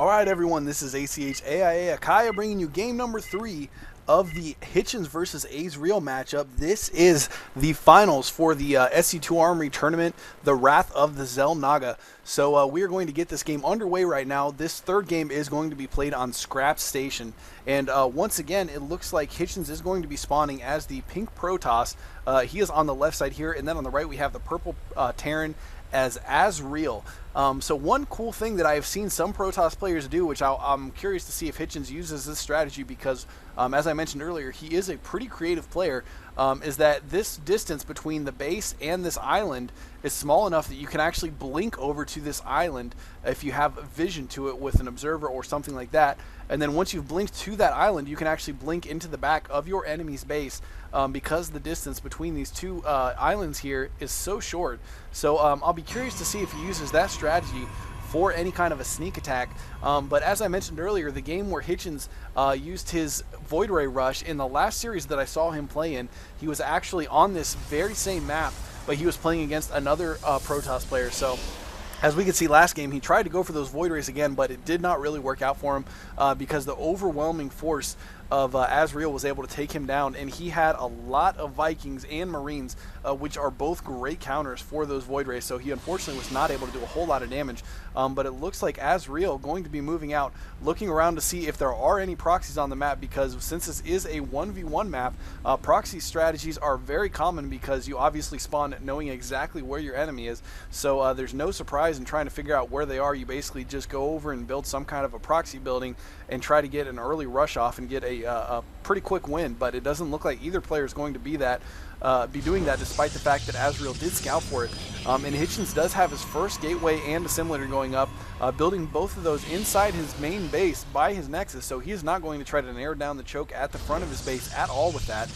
Alright everyone, this is ACHAIA Akaya bringing you game number 3 of the Hitchens versus Azreal matchup. This is the finals for the SC2 Armory tournament, the Wrath of the xel'naga. So we are going to get this game underway right now. This third game is going to be played on Scrap Station. And once again, it looks like Hitchens is going to be spawning as the pink Protoss. He is on the left side here, and then on the right we have the purple Terran as Azreal. So one cool thing that I have seen some Protoss players do, which I'm curious to see if Hitchens uses this strategy because, as I mentioned earlier, he is a pretty creative player, is that this distance between the base and this island is small enough that you can actually blink over to this island if you have vision to it with an observer or something like that. And then once you've blinked to that island, you can actually blink into the back of your enemy's base because the distance between these two islands here is so short. So I'll be curious to see if he uses that strategy for any kind of a sneak attack. But as I mentioned earlier, the game where Hitchens used his Void Ray Rush in the last series that I saw him play in, he was actually on this very same map, but he was playing against another Protoss player. So as we could see last game, he tried to go for those Void Rays again, but it did not really work out for him because the overwhelming force of Azreal was able to take him down, and he had a lot of Vikings and Marines, which are both great counters for those Void Rays, so he unfortunately was not able to do a whole lot of damage. But it looks like Azreal going to be moving out, looking around to see if there are any proxies on the map, because since this is a 1v1 map, proxy strategies are very common because you obviously spawn knowing exactly where your enemy is, so there's no surprise in trying to figure out where they are. You basically just go over and build some kind of a proxy building and try to get an early rush off and get a pretty quick win, but it doesn't look like either player is going to be doing that, despite the fact that Azreal did scout for it. And Hitchens does have his first gateway and assimilator going up, building both of those inside his main base by his nexus, so he is not going to try to narrow down the choke at the front of his base at all with that.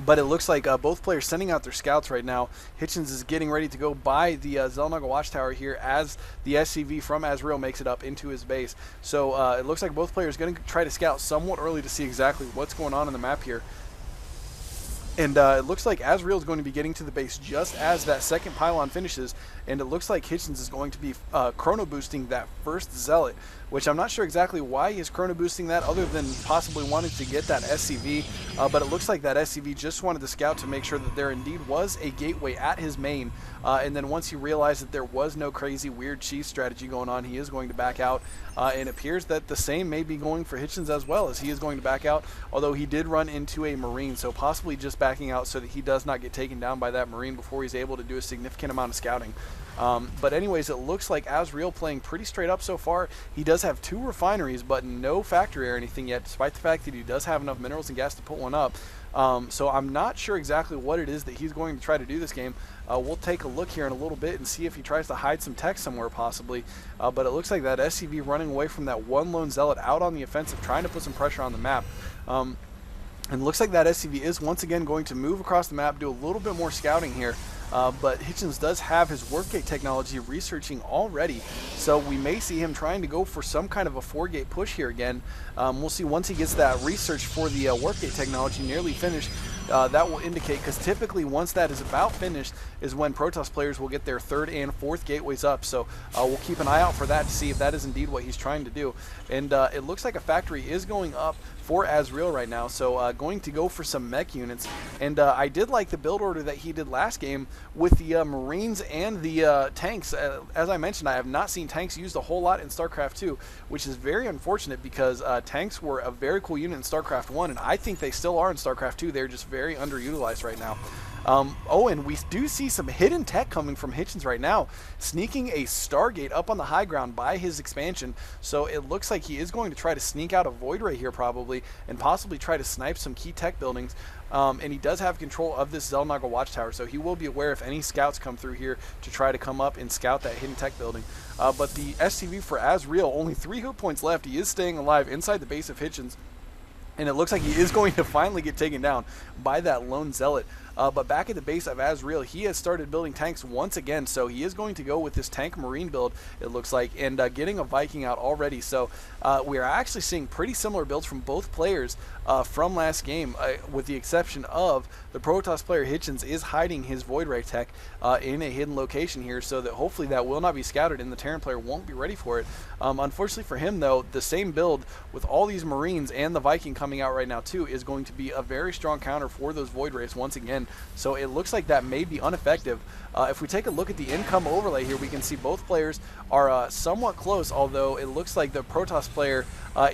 But it looks like both players sending out their scouts right now. Hitchens is getting ready to go by the xel'naga watchtower here as the SCV from Azreal makes it up into his base. So it looks like both players going to try to scout somewhat early to see exactly what's going on in the map here. And it looks like Azreal is going to be getting to the base just as that second pylon finishes, and it looks like Hitchens is going to be chrono boosting that first zealot, which I'm not sure exactly why he's chrono boosting that other than possibly wanting to get that SCV, but it looks like that SCV just wanted to scout to make sure that there indeed was a gateway at his main, and then once he realized that there was no crazy weird cheese strategy going on, he is going to back out, and it appears that the same may be going for Hitchens as well, as he is going to back out, although he did run into a Marine, so possibly just backing out so that he does not get taken down by that Marine before he's able to do a significant amount of scouting. But anyways, it looks like Azreal playing pretty straight up so far. He does have 2 refineries, but no factory or anything yet, despite the fact that he does have enough minerals and gas to put one up. So I'm not sure exactly what it is that he's going to try to do this game. We'll take a look here in a little bit and see if he tries to hide some tech somewhere possibly. But it looks like that SCV running away from that one lone zealot out on the offensive, trying to put some pressure on the map. And it looks like that SCV is once again going to move across the map, do a little bit more scouting here. But Hitchens does have his work-gate technology researching already, so we may see him trying to go for some kind of a 4-gate push here again. We'll see once he gets that research for the work-gate technology nearly finished. That will indicate, because typically once that is about finished is when Protoss players will get their 3rd and 4th gateways up, so we'll keep an eye out for that to see if that is indeed what he's trying to do. And it looks like a factory is going up for Azreal right now, so going to go for some mech units. And I did like the build order that he did last game with the Marines and the tanks. As I mentioned, I have not seen tanks used a whole lot in StarCraft 2, which is very unfortunate because tanks were a very cool unit in StarCraft 1, and I think they still are in StarCraft 2. They're just very underutilized right now. Oh, and we do see some hidden tech coming from Hitchens right now, sneaking a Stargate up on the high ground by his expansion, so it looks like he is going to try to sneak out a Void Ray here probably, and possibly try to snipe some key tech buildings. And he does have control of this xel'naga watchtower, so he will be aware if any scouts come through here to try to come up and scout that hidden tech building. But the SCV for Azreal, only 3 hit points left. He is staying alive inside the base of Hitchens, and it looks like he is going to finally get taken down by that lone zealot. But back at the base of Azreal, he has started building tanks once again, so he is going to go with this tank marine build, it looks like, and getting a Viking out already. So we are actually seeing pretty similar builds from both players from last game, with the exception of the Protoss player Hitchens is hiding his Void Ray tech in a hidden location here, so that hopefully that will not be scouted and the Terran player won't be ready for it. Unfortunately for him, though, the same build with all these Marines and the Viking coming out right now too is going to be a very strong counter for those Void Rays once again. So it looks like that may be ineffective. If we take a look at the income overlay here, we can see both players are somewhat close, although it looks like the Protoss player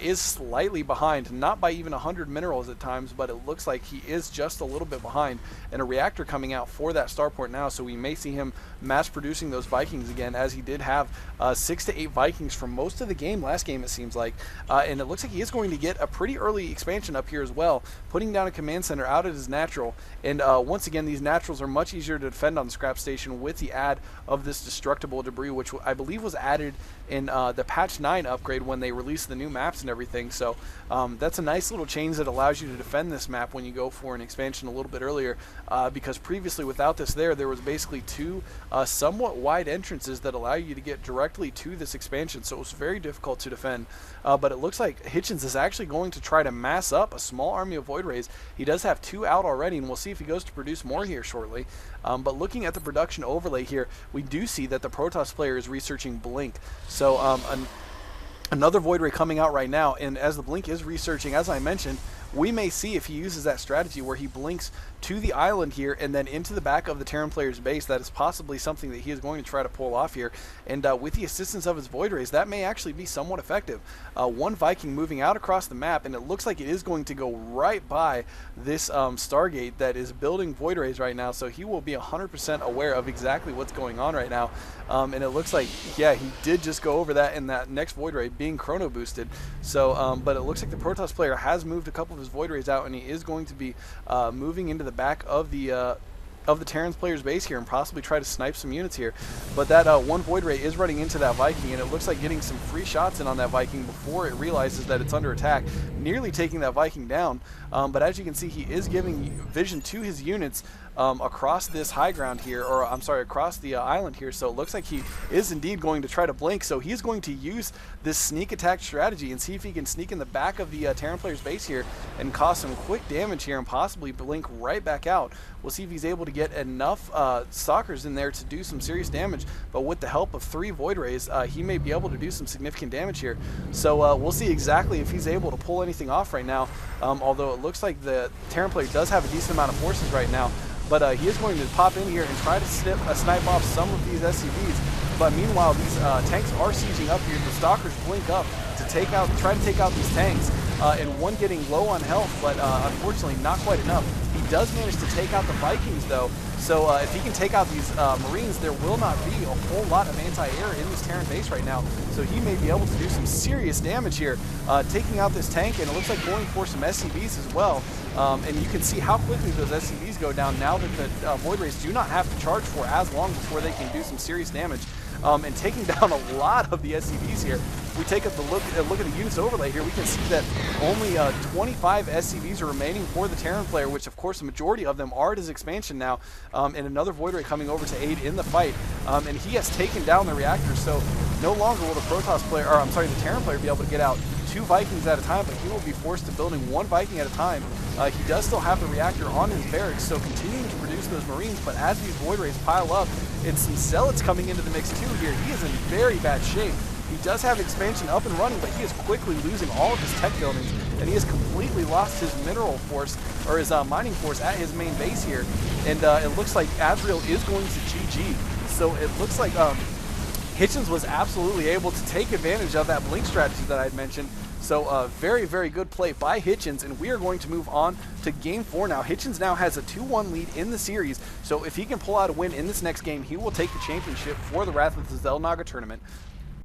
is slightly behind, not by even 100 minerals at times, but it looks like he is just a little bit behind, and a reactor coming out for that starport now, so we may see him mass producing those Vikings again, as he did have 6 to 8 Vikings for most of the game last game, it seems like. And it looks like he is going to get a pretty early expansion up here as well, putting down a command center out at his natural. And once again, these naturals are much easier to defend on the scrap station with the add of this destructible debris, which I believe was added in the patch 9 upgrade when they released the new maps and everything. So that's a nice little change that allows you to defend this map when you go for an expansion a little bit earlier, because previously without this there was basically 2 somewhat wide entrances that allow you to get directly to this expansion, so it was very difficult to defend. But it looks like Hitchens is actually going to try to mass up a small army of Void Rays. He does have 2 out already, and we'll see if he goes to produce more here shortly. But looking at the production overlay here, we do see that the Protoss player is researching Blink. So another Void Ray coming out right now, and as the Blink is researching, as I mentioned, we may see if he uses that strategy where he blinks to the island here and then into the back of the Terran player's base. That is possibly something that he is going to try to pull off here, and with the assistance of his Void Rays, that may actually be somewhat effective. One Viking moving out across the map, and it looks like it is going to go right by this Stargate that is building Void Rays right now, so he will be 100% aware of exactly what's going on right now. And it looks like, yeah, he did just go over that in that next Void Ray being chrono boosted. So but it looks like the Protoss player has moved a couple of his Void Rays out, and he is going to be moving into the back of the Terran's player's base here and possibly try to snipe some units here. But that one Void Ray is running into that Viking, and it looks like getting some free shots in on that Viking before it realizes that it's under attack, nearly taking that Viking down. But as you can see, he is giving vision to his units across this high ground here, or I'm sorry, across the island here. So it looks like he is indeed going to try to blink. So he's going to use this sneak attack strategy and see if he can sneak in the back of the Terran player's base here and cause some quick damage here and possibly blink right back out. We'll see if he's able to get enough stalkers in there to do some serious damage, but with the help of 3 Void Rays, he may be able to do some significant damage here. So we'll see exactly if he's able to pull anything off right now, although it looks like the Terran player does have a decent amount of forces right now. But he is going to pop in here and try to snipe off some of these SCVs. But meanwhile, these tanks are sieging up here. The stalkers blink up to try to take out these tanks, and one getting low on health, but unfortunately not quite enough. He does manage to take out the Vikings though, so if he can take out these Marines, there will not be a whole lot of anti-air in this Terran base right now, so he may be able to do some serious damage here, taking out this tank, and it looks like going for some SCVs as well. And you can see how quickly those SCVs go down now that the Void Rays do not have to charge for as long before they can do some serious damage. And taking down a lot of the SCVs here. If we take a look at the units overlay here, we can see that only 25 SCVs are remaining for the Terran player, which of course the majority of them are at his expansion now, and another Void Ray coming over to aid in the fight, and he has taken down the reactors, so no longer will the Protoss player, or I'm sorry, the Terran player be able to get out 2 Vikings at a time, but he will be forced to building 1 Viking at a time. He does still have the reactor on his barracks, so continuing to produce those Marines, but as these Void Rays pile up, and some Zealots coming into the mix too here, he is in very bad shape. He does have expansion up and running, but he is quickly losing all of his tech buildings, and he has completely lost his mineral force, or his mining force at his main base here. And it looks like Azreal is going to GG. So it looks like Hitchens was absolutely able to take advantage of that blink strategy that I had mentioned. So very, very good play by Hitchens, and we are going to move on to Game 4 now. Hitchens now has a 2-1 lead in the series, so if he can pull out a win in this next game, he will take the championship for the Wrath of the xel'naga tournament.